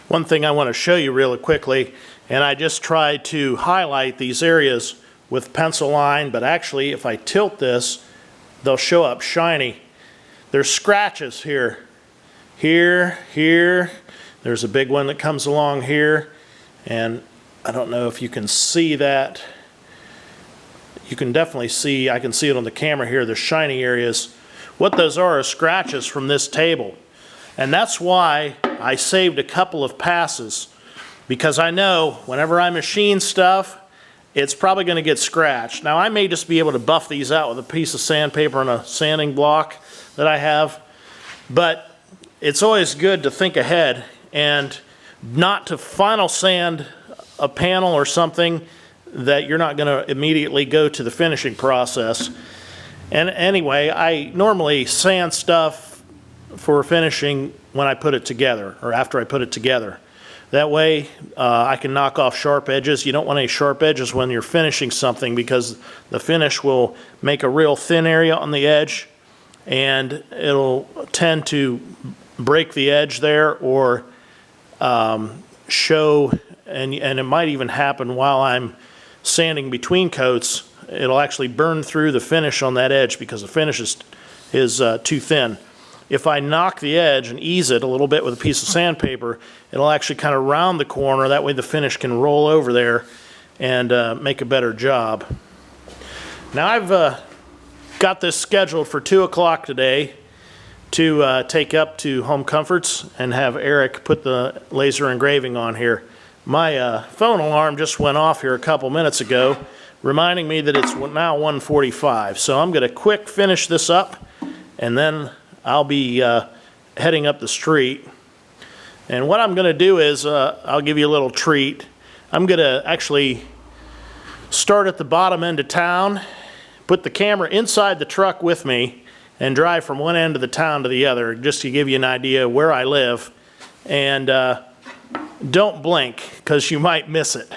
One thing I want to show you really quickly, and I just tried to highlight these areas with pencil line, but actually if I tilt this, they'll show up shiny. There's scratches here. Here. There's a big one that comes along here, and I don't know if you can see that. You can definitely see, I can see it on the camera here, the shiny areas. What those are scratches from this table. And that's why I saved a couple of passes, because I know whenever I machine stuff, it's probably going to get scratched. Now I may just be able to buff these out with a piece of sandpaper and a sanding block that I have, but it's always good to think ahead and not to final sand a panel or something that you're not going to immediately go to the finishing process. And anyway, I normally sand stuff for finishing when I put it together, or after I put it together. That way I can knock off sharp edges. You don't want any sharp edges when you're finishing something, because the finish will make a real thin area on the edge, and it'll tend to break the edge there, or show, and it might even happen while I'm sanding between coats. It'll actually burn through the finish on that edge because the finish is too thin. If I knock the edge and ease it a little bit with a piece of sandpaper, it'll actually kind of round the corner. That way the finish can roll over there and make a better job. Now I've got this scheduled for 2 o'clock today to take up to Home Comforts and have Eric put the laser engraving on here. My phone alarm just went off here a couple minutes ago, reminding me that it's now 1:45. So I'm going to quick finish this up, and then I'll be heading up the street. And what I'm going to do is I'll give you a little treat. I'm going to actually start at the bottom end of town, put the camera inside the truck with me, and drive from one end of the town to the other, just to give you an idea where I live. And don't blink, because you might miss it.